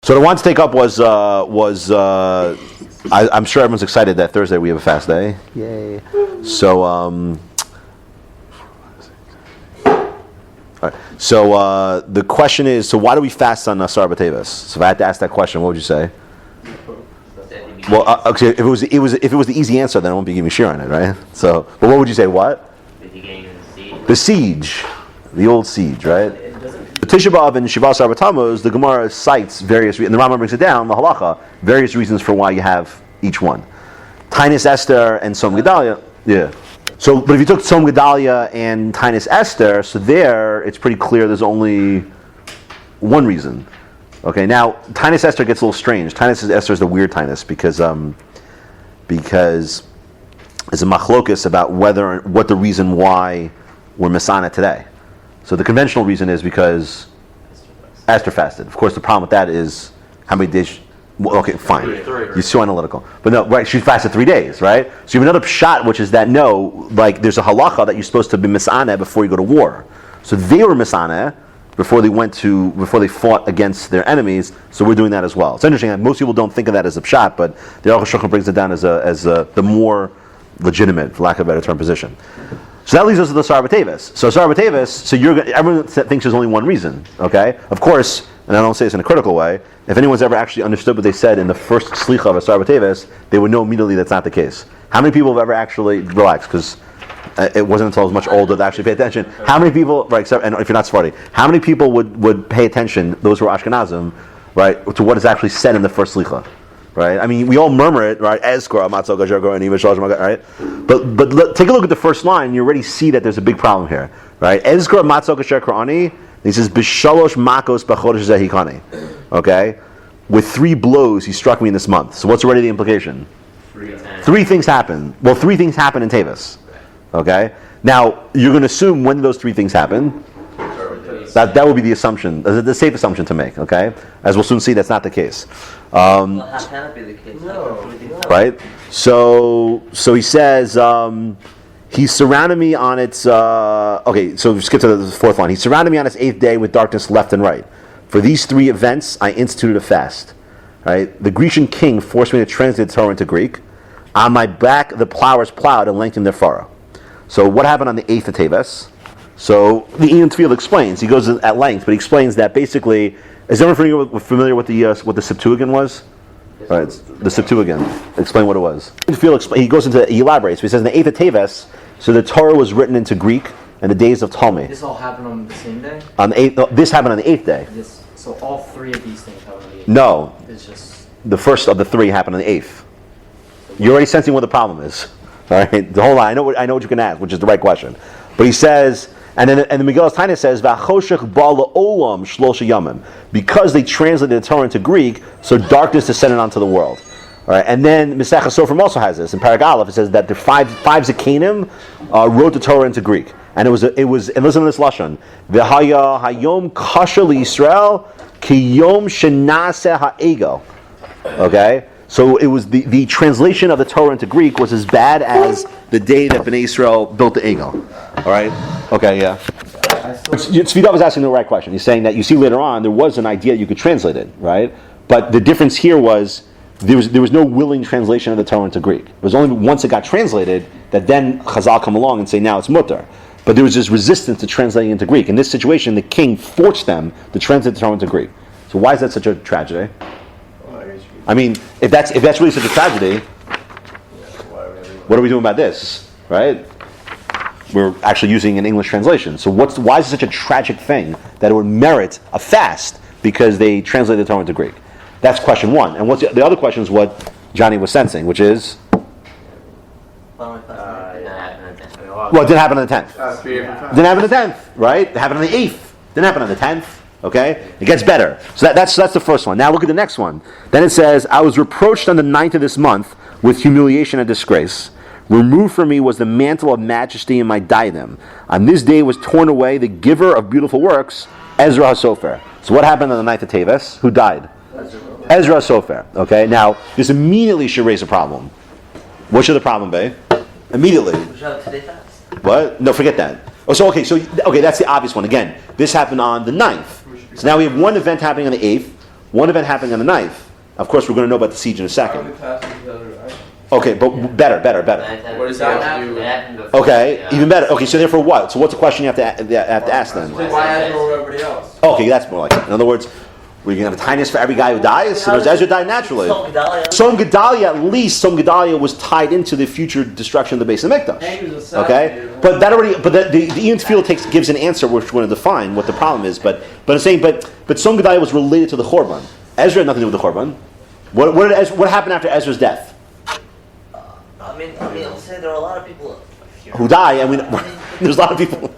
So what I wanted to take up was I'm sure everyone's excited that Thursday we have a fast day. Yay! So all right. So the question is, so why do we fast on Asarah B'Tevet Dec? So if I had to ask that question, what would you say? Well, okay, if it was the easy answer, then I won't be giving shir on it, right? So, but what would you say? What? The siege, the old siege, right? The Tisha B'Av and Shiva Asar B'Tammuz, the Gemara cites various, and the Rambam brings it down, the halacha, various reasons for why you have each one. Tainus Esther and Som Gedalia, yeah. So, but if you took Som Gedalia and Tainus Esther, so there it's pretty clear there's only one reason. Okay, now Tainus Esther gets a little strange. Tainus Esther is the weird Tainus because there's a machlokus about what the reason why we're Masana today. So the conventional reason is because Esther fasted. Of course, the problem with that is how many days. Well, okay, fine. You're so analytical, but no, right? She fasted 3 days, right? So you have another shot, which is that like there's a halacha that you're supposed to be Masana before you go to war. So they were Masana before they fought against their enemies. So we're doing that as well. It's interesting that most people don't think of that as a pshat, but the Aruch HaShulchan brings it down as the more legitimate, for lack of a better term, position. So that leads us to the Asarah B'Tevet Dec. So Asarah B'Tevet Dec, so everyone thinks there's only one reason, okay? Of course, and I don't say this in a critical way, if anyone's ever actually understood what they said in the first slicha of Asarah B'Tevet Dec, they would know immediately that's not the case. How many people have ever actually, relax, because it wasn't until I was much older to actually pay attention. How many people, right, except, and if you're not Sephardi, how many people would pay attention, those who are Ashkenazim, right, to what is actually said in the first slicha? Right? I mean, we all murmur it, right? Right? But take a look at the first line, and you already see that there's a big problem here, right? Ezkor matzah kasher krani. He says b'shalosh makos b'chodesh zehikani. Okay, with 3 blows he struck me in this month. So what's already the implication? 3 things happen. Well, 3 things happen in Tevis. Okay. Now you're going to assume when those 3 things happen. That would be the assumption, the safe assumption to make. Okay, as we'll soon see, that's not the case. How can it be the case? No. Right. So he says he surrounded me on its. Okay, so skip to the 4th line. He surrounded me on its 8th day with darkness left and right. For these 3 events, I instituted a fast. Right. The Grecian king forced me to translate the Torah into Greek. On my back, the plowers plowed and lengthened their furrow. So what happened on the 8th of Teves? So the Ian Tfiel explains. He goes at length, but he explains that basically. Is everyone familiar with the Septuagint was? Yes. Right, the Septuagint. Explain what it was. He goes into. He elaborates. He says in the 8th of Teves, so the Torah was written into Greek in the days of Ptolemy. This all happened on the same day. On the 8th. No, this happened on the 8th day. So all 3 of these things happened on the 8th. No. It's just the first of the 3 happened on the 8th. You're already sensing what the problem is. All right. Hold on. I know what you can ask, which is the right question. But he says. And then the Megillas Tainus says, "V'choshech ba'la olam shlosha yamim," because they translated the Torah into Greek, so darkness descended onto the world. All right, and then Masechah Sofrim also has this in Parag Aleph. It says that the five Zakanim wrote the Torah into Greek, and it was and listen to this lashon: "V'haya hayom kasha liYisrael ki yom shenaseh ha'egel." Okay. So it was the translation of the Torah into Greek was as bad as the day that Bnei Israel built the Egel. All right? Okay, yeah. Tzvidov is asking the right question. He's saying that you see later on there was an idea you could translate it, right? But the difference here was there was no willing translation of the Torah into Greek. It was only once it got translated that then Chazal come along and say now it's mutter. But there was this resistance to translating into Greek. In this situation, the king forced them to translate the Torah into Greek. So why is that such a tragedy? I mean, if that's really such a tragedy, what are we doing about this, right? We're actually using an English translation. So why is it such a tragic thing that it would merit a fast because they translated the Torah into Greek? That's question 1. And what's the other question is what Johnny was sensing, which is? Well, it didn't happen on the 10th. Didn't happen on the 10th, right? It happened on the 8th. Didn't happen on the 10th. Okay? It gets better. So that's the first one. Now look at the next one. Then it says, I was reproached on the 9th of this month with humiliation and disgrace. Removed from me was the mantle of majesty and my diadem. On this day was torn away the giver of beautiful works, Ezra HaSofer. So what happened on the 9th of Teves? Who died? Ezra HaSofer. Okay? Now, this immediately should raise a problem. What should the problem be? Immediately. What? No, forget that. So that's the obvious one. Again, this happened on the 9th. So now we have one event happening on the 8th, one event happening on the 9th. Of course, we're going to know about the siege in a second. Okay, but better. What does that have to do with? Okay, even better. Okay, so therefore what? So what's the question you have to ask then? Why Ezra over everybody else? Okay, that's more like it. In other words, we're going to have a tinus for every guy who dies. So does Ezra die naturally? Som Gedalia, at least Som Gedalia was tied into the future destruction of the Beis Hamikdash. Okay, but that already, but the Ian Field gives an answer which we're going to define what the problem is. But I'm saying, but Som Gedalia was related to the Chorban. Ezra had nothing to do with the Chorban. What happened after Ezra's death? I mean, I'll say there are a lot of people Who die, and there's a lot of people.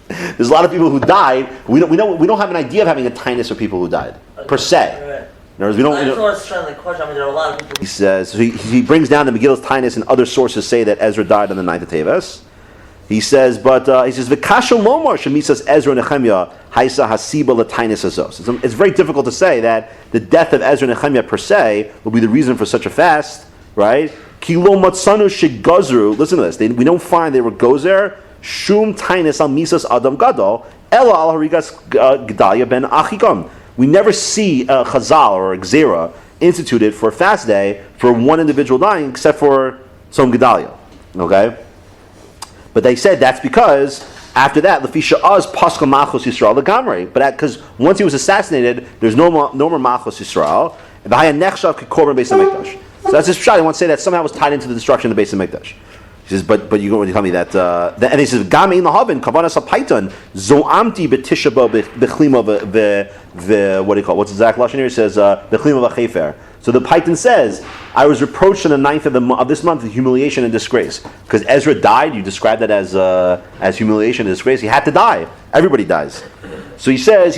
There's a lot of people who died. We don't have an idea of having a tinus for people who died per se. Right. In other words, we don't. I just want to try the question. I mean, there are a lot of people. He says so he brings down the Megillah's tinus, and other sources say that Ezra died on the 9th of Teves. He says, V'kasha lomar shemisas Ezra Nehemiah haisa hasiba latinus azos. It's very difficult to say that the death of Ezra Nehemiah per se will be the reason for such a fast, right? Kilo matzanu shegazru. Listen to this. We don't find they were gozer shum tinus al misas adam gadol ela al harigas Gedalia ben Achikam. We never see a chazal or a gzera instituted for a fast day for one individual dying, except for Som Gedalia. Okay, but they said that's because after that, lefisha az paschal machos Yisrael legamrei. But because once he was assassinated, there's no more machos Yisrael. And v'haya nechshav k'korban Beis Hamikdash. So that's his shot. He wants to say that somehow was tied into the destruction of the Beis Hamikdash. He says, but you're going to tell me that, and he says, Gam ein lahavin kavanas hapaitan zoamti betishaba bechlima what do you call it? What's the exact lashon here? He says bechlima v'chefer. So the Paitan says, I was reproached on the 9th of this month with humiliation and disgrace because Ezra died. You described that as humiliation and disgrace. He had to die. Everybody dies. So he says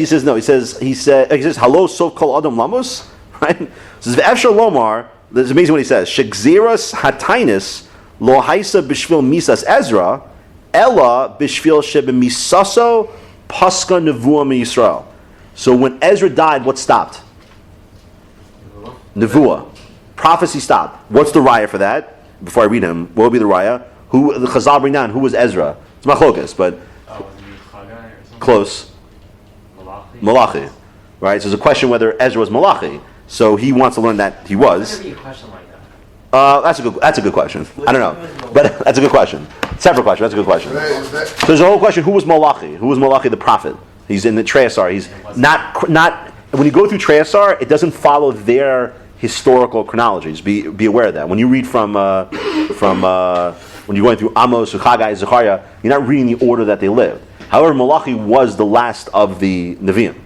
Halo sof kol adam lamos. Right? So says v'efshar lomar. It's amazing what he says. Shegzeras hatainis lo haisa b'shvil misas Ezra, ella b'shvil shebemisaso paska nevuah miyisrael. So when Ezra died, what stopped? Nevuah. Prophecy stopped. What's the raya for that? Before I read him, what would be the raya? Who the Chazal bring down? Who was Ezra? It's Machlokas, but close. Malachi. Right? So there's a question whether Ezra was Malachi. So he wants to learn that he was. Be a question like that. That's a good question. I don't know, but that's a good question. Separate question. That's a good question. So there's a whole question: who was Malachi? Who was Malachi the prophet? He's in the Treasar. He's not. When you go through Treasar, it doesn't follow their historical chronologies. Be aware of that. When you read from when you're going through Amos, Haggai, Zechariah, you're not reading the order that they lived. However, Malachi was the last of the Nevi'im.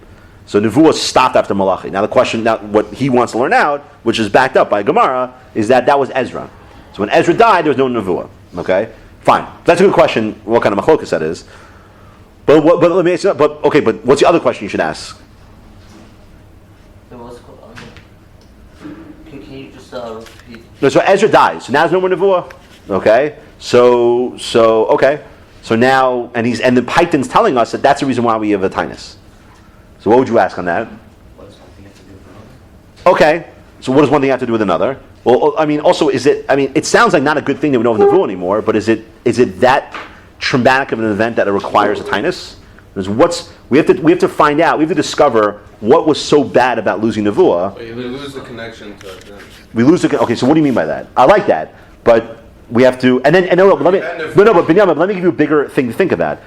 So Nevuah stopped after Malachi. Now the question, what he wants to learn out, which is backed up by Gemara, is that was Ezra. So when Ezra died, there was no Nevuah. Okay, fine. That's a good question. What kind of machlokas that is? But let me ask you. But what's the other question you should ask? Can you just repeat? No, so Ezra dies. So now there's no more Nevuah. Okay. So okay. So now, and the Paitan's telling us that that's the reason why we have a tinus. So what would you ask on that? What does one thing have to do with another? Okay. So what does one thing have to do with another? Well, I mean, also, it sounds like not a good thing that we don't have Nevuah anymore, but is it that traumatic of an event that it requires a tinus? We have to find out, we have to discover what was so bad about losing Nevuah. Well, you lose the connection to it then. We lose okay, so what do you mean by that? I like that, but we have to, but Binyamin, let me give you a bigger thing to think about.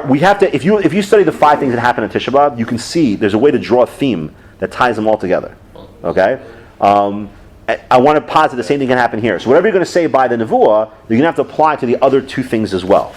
We have to, if you study the 5 things that happen at Tisha B'Av, you can see there's a way to draw a theme that ties them all together. Okay? I want to posit the same thing can happen here. So whatever you're going to say by the Nevuah, you're going to have to apply to the other 2 things as well.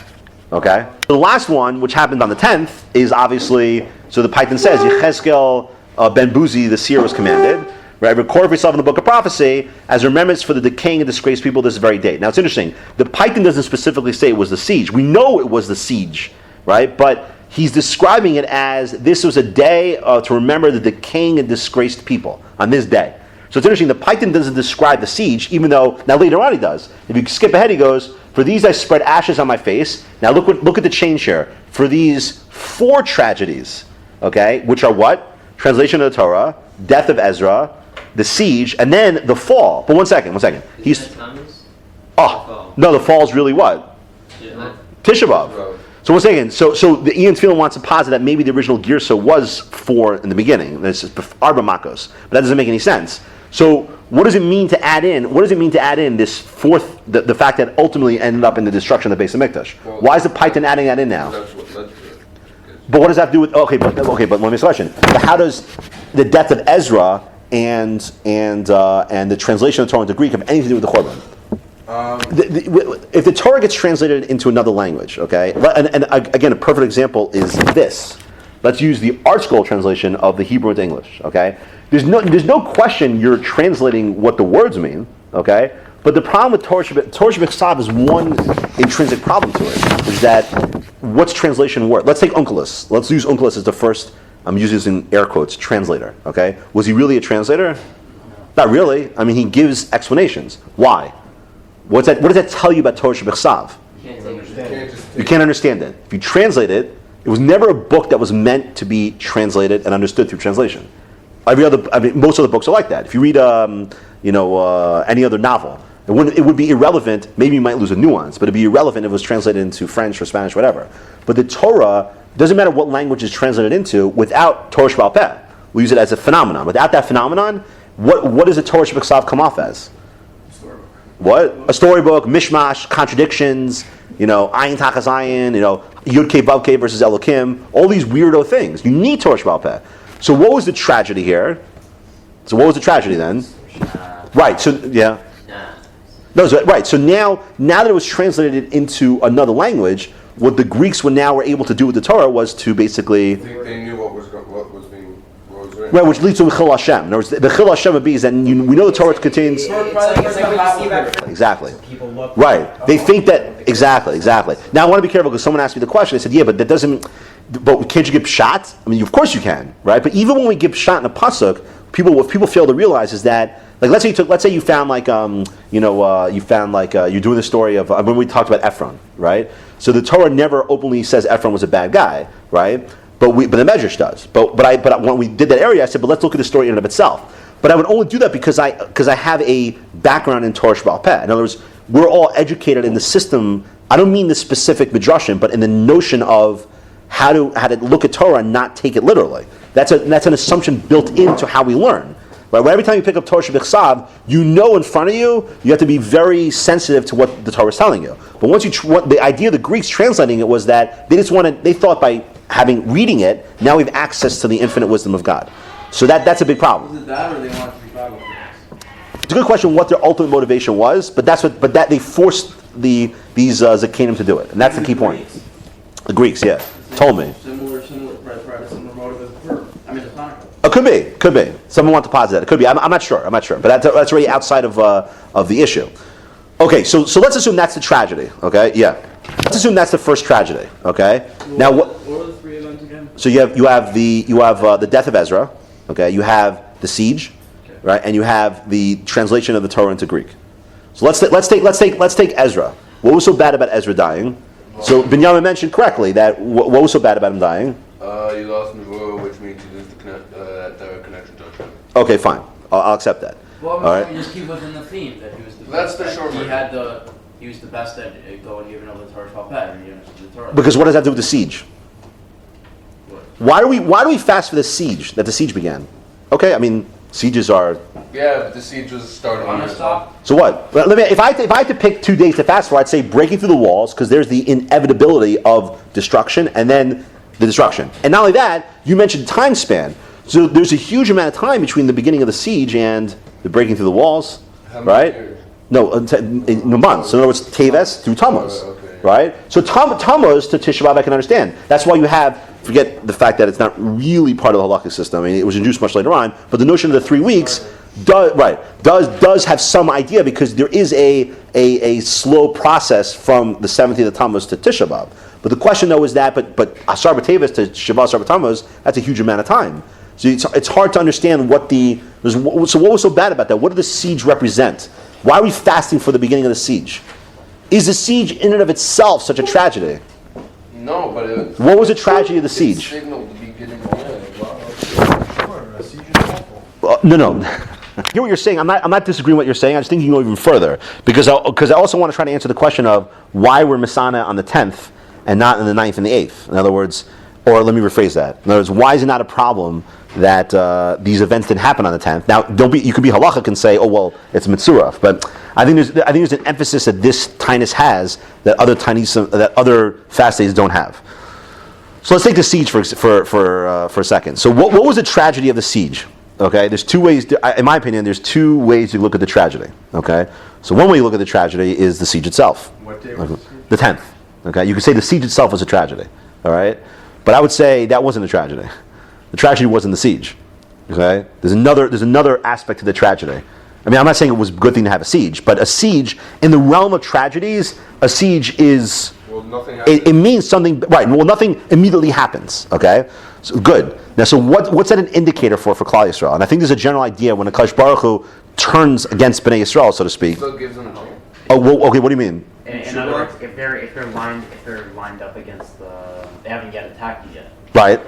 Okay? The last one, which happened on the 10th, is obviously, so the Paitan says, Yechezkel ben Buzi, the seer, was commanded, right? Record for yourself in the book of prophecy as remembrance for the decaying and disgraced people this very day. Now it's interesting. The Paitan doesn't specifically say it was the siege. We know it was the siege, right? But he's describing it as this was a day to remember the decaying and disgraced people on this day. So it's interesting. The Paitan doesn't describe the siege, even though now later on he does. If you skip ahead, he goes, "For these I spread ashes on my face." Now look at the change here. For these 4 tragedies, okay, which are what? Translation of the Torah, death of Ezra, the siege, and then the fall. But one second. He's the fall is really what? Yeah. Tisha B'Av. So once again, so the Ian Tefillin wants to posit that maybe the original Girsa was 4 in the beginning. This is Arba Makos, but that doesn't make any sense. So what does it mean to add in? What does it mean to add in this fourth? The fact that ultimately ended up in the destruction of the Beis Hamikdash. Well, why is the Python adding that in now? That's what led to it. But what does that have to do with? But let me ask a question. But how does the death of Ezra and the translation of the Torah into Greek have anything to do with the Korban? If the Torah gets translated into another language, okay, and again, a perfect example is this. Let's use the Art Scroll translation of the Hebrew into English, okay? There's no question you're translating what the words mean, okay? But the problem with Torah Shebechsav is one intrinsic problem to it, is that what's translation worth? Let's take Onkelos. Let's use Onkelos as the first, I'm using air quotes, translator, okay? Was he really a translator? Not really. I mean, he gives explanations. Why? What does that tell you about Torah Shebechsav? You can't understand it. If you translate it, it was never a book that was meant to be translated and understood through translation. Most other books are like that. If you read, any other novel, it would be irrelevant. Maybe you might lose a nuance, but it'd be irrelevant if it was translated into French or Spanish, whatever. But the Torah doesn't matter what language it's translated into. Without Torah Sheba'al Peh, we use it as a phenomenon. Without that phenomenon, what does a Torah Shebechsav come off as? What? A storybook, mishmash, contradictions, ayin tachas ayin, yud ke vav ke versus elokim, all these weirdo things. You need Torah Sheba'al Peh. So what was the tragedy here? So what was the tragedy then? Right, so, yeah. No, right, so now that it was translated into another language, what the Greeks were able to do with the Torah was to basically... They knew what was written. Right, which leads to Chil Hashem. In other words, the Chil Hashem would be is that we know the Torah contains... Exactly. Right. They think that... Exactly. Now I want to be careful because someone asked me the question. They said, yeah, but that doesn't... But can't you give pshat? I mean, of course you can, right? But even when we give pshat in a pasuk, what people fail to realize is that, like, let's say you found you're doing the story of when we talked about Ephron, right? So the Torah never openly says Ephron was a bad guy, right? But the Medrash does. But when we did that area, I said, but let's look at the story in and of itself. But I would only do that because I have a background in Torah Sheba'al Peh. In other words, we're all educated in the system. I don't mean the specific midrashim, but in the notion of how to look at Torah and not take it literally. That's an assumption built into how we learn. Right? Every time you pick up Torah Shebechsav, in front of you have to be very sensitive to what the Torah is telling you. But once the idea of the Greeks translating it was that they thought by reading it, now we have access to the infinite wisdom of God. So that's a big problem. Was it that, or they wanted to be Bible? It's a good question what their ultimate motivation was, but they forced these Zakanim to do it, and that's the key point. The Greeks, yeah, told me. Similar motive as the verb. I mean, the Hanukkah. It could be. Someone wants to posit that. It could be. I'm not sure. But that's already outside of the issue. Okay, so let's assume that's the tragedy. Okay, yeah. Let's assume that's the first tragedy. Okay. Now what? What are the three events again? So you have the death of Ezra. Okay. You have the siege, right? And you have the translation of the Torah into Greek. So let's take Ezra. What was so bad about Ezra dying? So Binyamin mentioned correctly that what was so bad about him dying? You lost Nevuah, which means you lose the connection to Hashem. Okay, fine. I'll accept that. Well, all right. We just keep within the theme that he was the That's best. the short version. He was the best at going even over the Torah Sheba'al Peh, and the Torah. Because what does that do with the siege? Why do we fast for the siege? That the siege began? Okay, I mean sieges are. Yeah, but the siege was started on stop. So what? Well, if I had to pick 2 days to fast for, I'd say breaking through the walls because there's the inevitability of destruction, and then the destruction. And not only that, you mentioned time span. So there's a huge amount of time between the beginning of the siege and the breaking through the walls, right? Years? No, months. So in other words, Teves through Tammuz, okay. right? So Tammuz to Tisha B'Av I can understand. That's why you have, forget the fact that it's not really part of the halakhic system. I mean, it was introduced much later on, but the notion of the 3 weeks does have some idea because there is a slow process from the 17th of Tammuz to Tisha B'Av. But the question though is that, but Asarah B'Tevet to Shiva Asarah B'Tammuz, that's a huge amount of time. So it's hard to understand what was so bad about that? What did the siege represent? Why are we fasting for the beginning of the siege? Is the siege in and of itself such a tragedy? No, but what was the tragedy of the siege? It signaled the beginning of the Siege is awful. No. I hear what you're saying. I'm not disagreeing with what you're saying. I just think you can go even further because I also want to try to answer the question of why we're Masana on the 10th and not in the 9th and the 8th? In other words, or let me rephrase that. In other words, why is it not a problem that these events didn't happen on the 10th? Now, you could be halachic and say, oh well, it's mitzurah, but I think there's an emphasis that this tinus has that other fast days don't have. So let's take the siege for a second. So what was the tragedy of the siege? Okay, there's two ways. In my opinion, there's two ways to look at the tragedy. Okay, so one way you look at the tragedy is the siege itself. What day was the 10th. Okay, you could say the siege itself was a tragedy. All right, but I would say that wasn't a tragedy. The tragedy wasn't the siege. Okay, there's another aspect to the tragedy. I mean, I'm not saying it was a good thing to have a siege, but a siege in the realm of tragedies, a siege is. Well, nothing happened. It means something, right? Well, nothing immediately happens. Okay, so good. Now, so what's that an indicator for Klal Yisrael? And I think there's a general idea when Akash Baruch Hu turns against Bnei Yisrael, so to speak. Still gives them hope. Oh, well, okay. What do you mean? In other words, if they're lined up against they haven't yet attacked you yet. Right.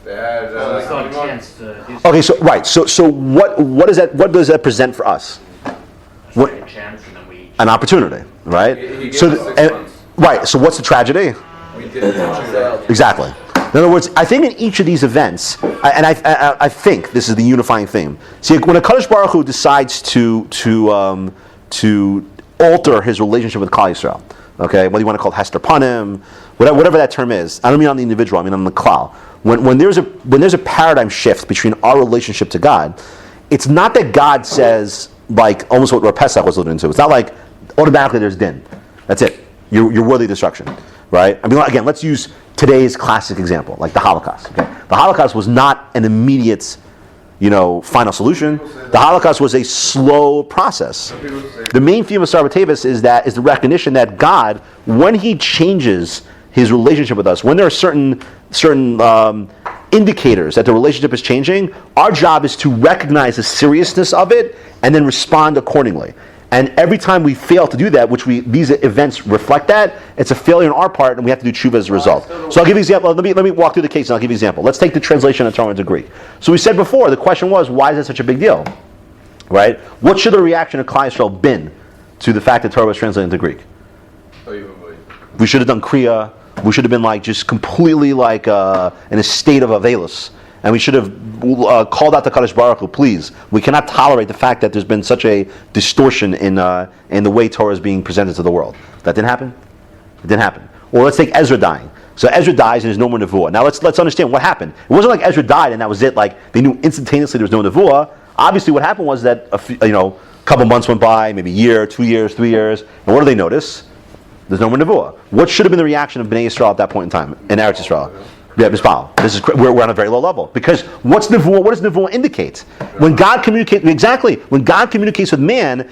They had, So they still have a chance to do Okay, so right. So what does that present for us? What a chance, and then we. an opportunity, right? He gave So us 6 months. right. So what's the tragedy? We didn't mention that. Exactly. In other words, I think in each of these events, and I think this is the unifying theme. See, when a Kadosh Baruch Hu decides to alter his relationship with Klal Yisrael, okay, whether you want to call it Hester Panim, whatever that term is, I don't mean on the individual, I mean on the Klal. When there's a paradigm shift between our relationship to God, it's not that God says, like almost what Pesach was alluding to. It's not like automatically there's din. That's it. You're worthy of destruction, right? I mean, again, let's use today's classic example, like the Holocaust. Okay? The Holocaust was not an immediate, final solution. The Holocaust was a slow process. The main theme of Asarah B'Tevet is the recognition that God, when He changes His relationship with us, when there are certain indicators that the relationship is changing, our job is to recognize the seriousness of it and then respond accordingly. And every time we fail to do that, these events reflect that, it's a failure on our part, and we have to do tshuva as a result. So I'll give you an example. Let me walk through the case, and I'll give you an example. Let's take the translation of Torah into Greek. So we said before, the question was, why is that such a big deal? Right? What should the reaction of Klal Yisrael been to the fact that Torah was translated into Greek? We should have done kriya. We should have been just completely in a state of avelus. And we should have called out to Kadosh Baruch Hu, please. We cannot tolerate the fact that there's been such a distortion in the way Torah is being presented to the world. That didn't happen? It didn't happen. Or let's take Ezra dying. So Ezra dies and there's no more nevuah. Now let's understand what happened. It wasn't like Ezra died and that was it. Like they knew instantaneously there was no nevuah. Obviously what happened was that a couple months went by, maybe a year, 2 years, 3 years. And what do they notice? There's no more nevuah. What should have been the reaction of Bnei Yisrael at that point in time in Eretz Yisrael? Yeah, Mispal. We're on a very low level because what's nevuah? What does nevuah indicate? When God communicates with man, in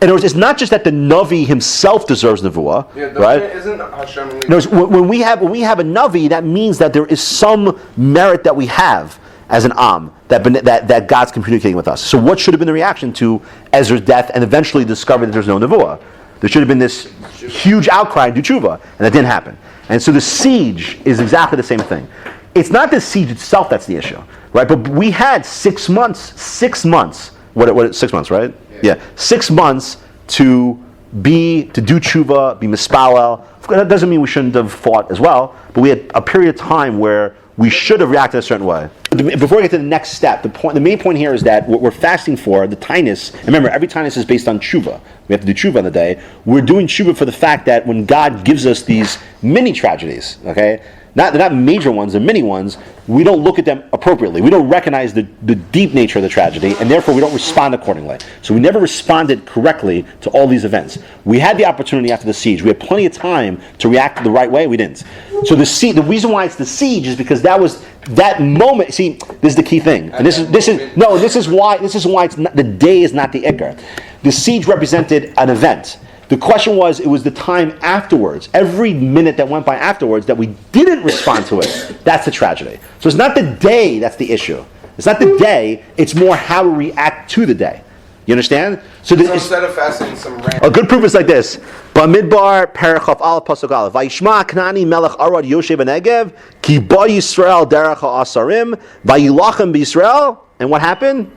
other words, it's not just that the Navi himself deserves nevuah, right? Isn't Hashem? In other words, when we have a Navi, that means that there is some merit that we have as an Am that God's communicating with us. So what should have been the reaction to Ezra's death and eventually discovered that there's no nevuah? There should have been this huge outcry and do tshuva, and that didn't happen. And so the siege is exactly the same thing. It's not the siege itself that's the issue, right? But we had 6 months. 6 months. What 6 months, right? Yeah. 6 months to do tshuva, be mispalel. That doesn't mean we shouldn't have fought as well, but we had a period of time where we should have reacted a certain way. Before we get to the next step, the main point here is that what we're fasting for, the tinus, and remember, every tinus is based on tshuva. We have to do tshuva on the day. We're doing tshuva for the fact that when God gives us these mini tragedies, okay, they're not major ones, they're mini ones, we don't look at them appropriately. We don't recognize the deep nature of the tragedy, and therefore we don't respond accordingly. So we never responded correctly to all these events. We had the opportunity after the siege. We had plenty of time to react the right way. We didn't. So the reason why it's the siege is because that was that moment. See, this is the key thing, and this is why it's not, the day is not the ikar. The siege represented an event. The question was, it was the time afterwards, every minute that went by afterwards that we didn't respond to it. That's the tragedy. So it's not the day that's the issue. It's not the day, it's more how we react to the day. You understand? So instead of fasting some a good proof is like this. Bamidbar Perachov Al Pasuk Aleph. Vayishma Knani Melech Arad Yoshev Negev Ki Ba Yisrael Derech HaAsarim Vayilachem BYisrael. And what happened?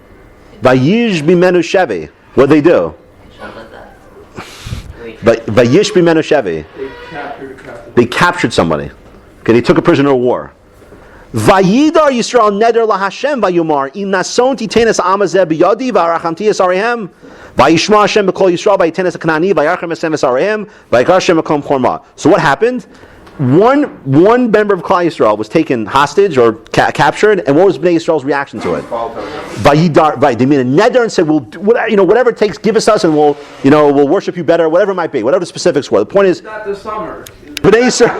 Vayish Bimenu Shevi. What did they do? Vayish Bimenu Shevi. They captured They captured somebody. Okay, they took a prisoner of war. Vayidar Yisrael neder laHashem vayomar im nason titenes amazeh biyadi v'arachamti esarehem vayishma Hashem b'kol Yisrael vayitenes kanani vayarchem esem esarehem vayikar Hashem makom chorma. So what happened? One member of Klal Yisrael was taken hostage or captured, and what was Bnei Yisrael's reaction to it? Vayidar, they made a neder and said, "Well, whatever it takes, give us, and we'll worship you better, whatever it might be, whatever the specifics were." The point is, Not this summer. Bnei Yisrael.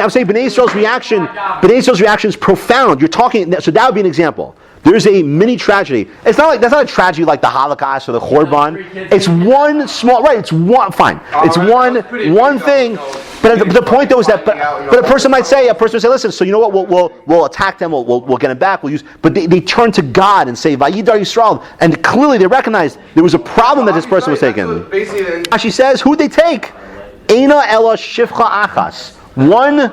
I'm saying Bnei Yisrael's reaction is profound. You're talking. So that would be an example. There's a mini tragedy. That's not a tragedy like the Holocaust or the Chorban. It's one small. Right. It's one. Fine. It's one thing. But the point though is that. But a person might say, listen. So you know what? We'll attack them. We'll get them back. We'll use. But they turn to God and say Vayidar Yisrael, and clearly they recognized there was a problem that this person was taken. She says, who'd they take? Eina ela shifcha achas. One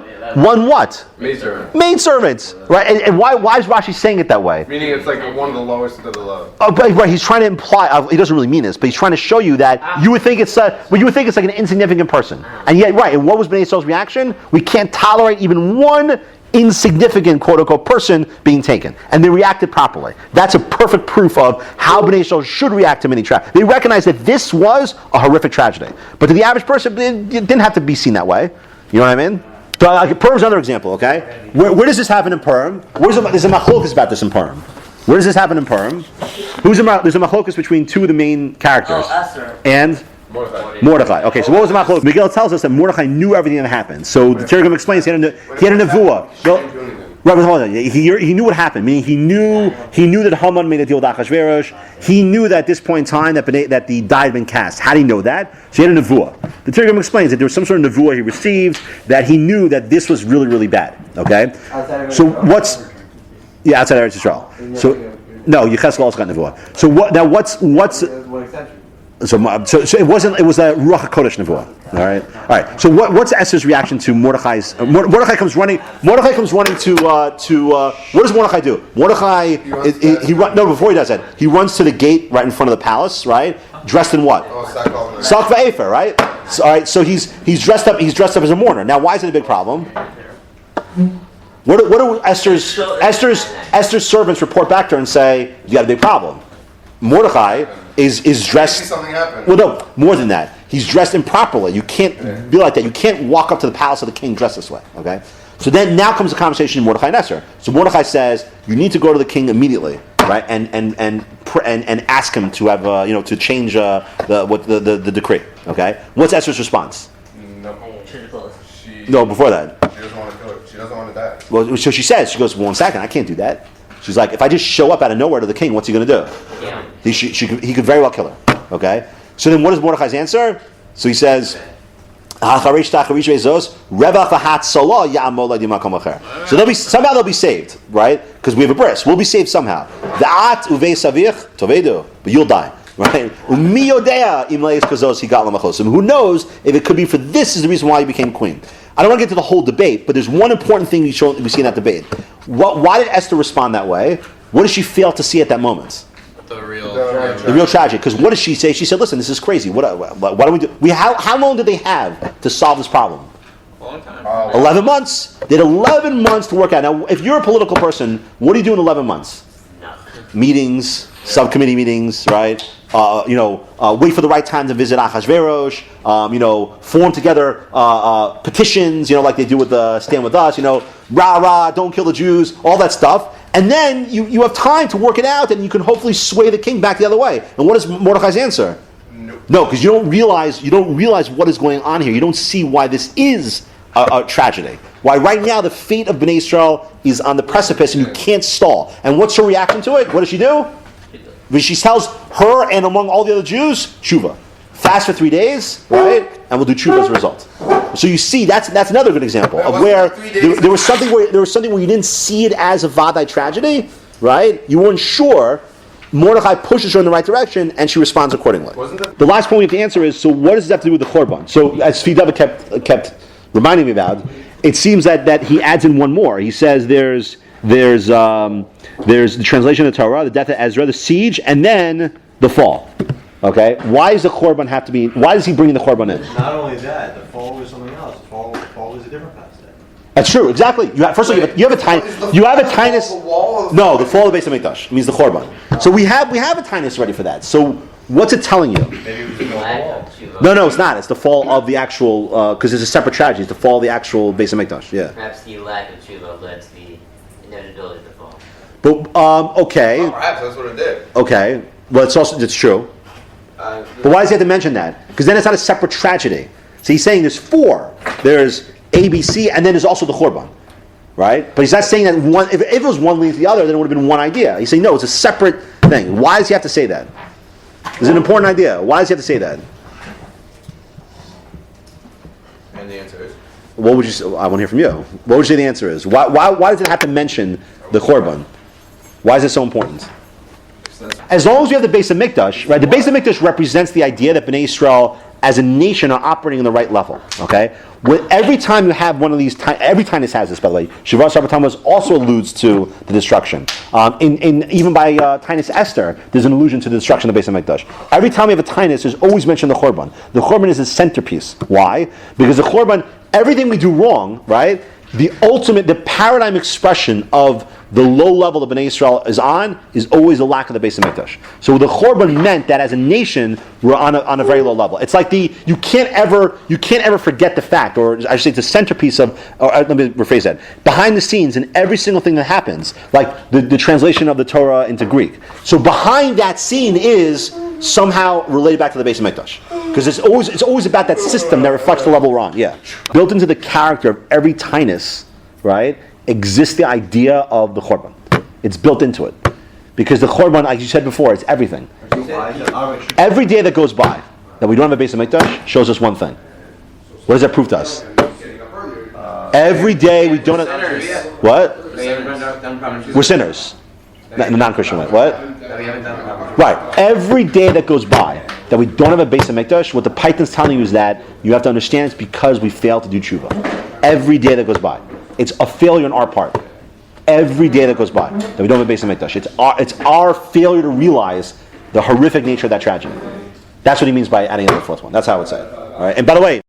what? Maidservants. Right? And why is Rashi saying it that way? Meaning it's like one of the lowest of the low. Oh, but right, he's trying to imply. He doesn't really mean this, but he's trying to show you that you would think it's like an insignificant person, and yet, right? And what was Bnei Yisrael's reaction? We can't tolerate even one insignificant quote-unquote person being taken, and they reacted properly. That's a perfect proof of how Bnei Yisrael should react to many tragedies. They recognized that this was a horrific tragedy, but to the average person, it didn't have to be seen that way. You know what I mean? So Purim's another example. Okay, where does this happen in Purim? There's a machlokas about this in Purim. Where does this happen in Purim? There's a machlokas between two of the main characters. Asarah. And Mordechai. Okay, so what was the machlokas? Miguel tells us that Mordechai knew everything that happened. So the Targum explains he had a nevuah. He knew what happened. Meaning he knew that Haman made a deal with Achashverosh. He knew that at this point in time that the die had been cast. How did he know that? So he had a nevuah. The Targum explains that there was some sort of nevuah he received that he knew that this was really, really bad. Okay, so what's outside Eretz Yisrael? So no, Yecheskel also got nevuah. So what now? What's So it wasn't. It was a Ruach HaKodesh nevuah. All right. So what's Esther's reaction to Mordechai's? Mordechai comes running. Mordechai comes running to. What does Mordechai do? Mordechai before he does that, he runs to the gate right in front of the palace. Right, dressed in what? Salk va'efer. Right. So, all right. So he's dressed up. He's dressed up as a mourner. Now, why is it a big problem? What do Esther's servants report back to her and say? You got a big problem. Mordechai is dressed. Something happened. Well, no, more than that. He's dressed improperly. You can't be like that. You can't walk up to the palace of the king dressed this way. Okay. So then now comes the conversation in Mordechai and Esther. So Mordechai says you need to go to the king immediately, right? And ask him to have to change the decree. Okay. What's Esther's response? No, before that. She doesn't want to do it. She doesn't want to die. Well, so she says, she goes, well, 1 second, I can't do that. She's like, if I just show up out of nowhere to the king, what's he going to do? Yeah. He could very well kill her. Okay? So then what is Mordechai's answer? So he says, so somehow they'll be saved, right? Because we have a bris. We'll be saved somehow. But you'll die. Right? Who knows if it could be for this is the reason why you became queen. I don't want to get to the whole debate, but there's one important thing we see in that debate. Why did Esther respond that way? What did she fail to see at that moment? The real tragedy. Because what did she say? She said, "Listen, this is crazy. Why don't we do? How long did they have to solve this problem? A long time. 11 months. They had 11 months to work out. Now, if you're a political person, what do you do in 11 months? Meetings, subcommittee meetings, right? Wait for the right time to visit Achashverosh. Form together petitions. Like they do with the Stand With Us. Rah, don't kill the Jews. All that stuff. And then you have time to work it out, and you can hopefully sway the king back the other way. And what is Mordechai's answer? No, because you don't realize what is going on here. You don't see why this is a tragedy. Why right now the fate of Bnei Israel is on the precipice, and you can't stall. And what's her reaction to it? What does she do? She tells her and among all the other Jews, tshuva. Fast for 3 days, right? And we'll do tshuva as a result. So you see, that's another good example of where there was something where you didn't see it as a vadai tragedy, right? You weren't sure. Mordechai pushes her in the right direction, and she responds accordingly. The last point we have to answer is: so what does this have to do with the korban? So as Fidava kept reminding me about, it seems that he adds in one more. He says there's the translation of the Torah, the death of Ezra, the siege, and then the fall. Okay, why does the korban have to be? Why is he bringing the korban in? Not only that, the fall was something That's true, exactly. First of all, you have a tiny. You have a tinus. No, the fall of the Beis Hamikdash means the Chorban. So we have a tinus ready for that. So what's it telling you? No, it's not. It's the fall of the actual because it's a separate tragedy. It's the fall of the actual Beis Hamikdash. Yeah. Perhaps the lack of tshuva led to the inevitability of the fall. But okay. Well, perhaps that's what it did. Okay. Well, it's true. But why does he have to mention that? Because then it's not a separate tragedy. So he's saying there's four. There's A, B, C, and then there's also the Chorban. Right? But he's not saying that one. If it was one leading to the other, then it would have been one idea. He's saying no, it's a separate thing. Why does he have to say that? It's an important idea. Why does he have to say that? And the answer is? What would you say? I want to hear from you. What would you say the answer is? Why does it have to mention the Chorban? Why is it so important? As long as we have the Beis Hamikdash, right? The Beis Hamikdash represents the idea that Bnei Yisrael as a nation are operating on the right level. Okay? Every time you have one of these, every time this has this, by the way, Shavas Rabbatamos also alludes to the destruction. Even by Tinus Esther, there's an allusion to the destruction of the Beis Hamikdash. Every time we have a Tinus, there's always mentioned the Chorban. The Chorban is the centerpiece. Why? Because the Chorban, everything we do wrong, right? The paradigm expression of the low level that Bnei Yisrael is on is always the lack of the Beis Hamikdash. So the Chorban meant that as a nation we're on a very low level. It's like you can't ever forget the fact, or I should say, it's a centerpiece of. Or let me rephrase that. Behind the scenes in every single thing that happens, like the translation of the Torah into Greek. So behind that scene is somehow related back to the Beis Hamikdash, because it's always about that system that reflects the level we're on. Yeah, built into the character of every tinus, right? Exists the idea of the Chorban. It's built into it. Because the Chorban, like you said before, it's everything. Every day that goes by that we don't have a Beis Hamikdash shows us one thing. What does that prove to us? Every day we don't have... What? We're sinners. In the non-Christian way. What? Right. Every day that goes by that we don't have a Beis Hamikdash, what the Python's telling you is that you have to understand it's because we failed to do tshuva. Every day that goes by. It's a failure on our part. Every day that goes by that we don't have a Beis Hamikdash. It's our failure to realize the horrific nature of that tragedy. That's what he means by adding another fourth one. That's how I would say it. All right. And by the way,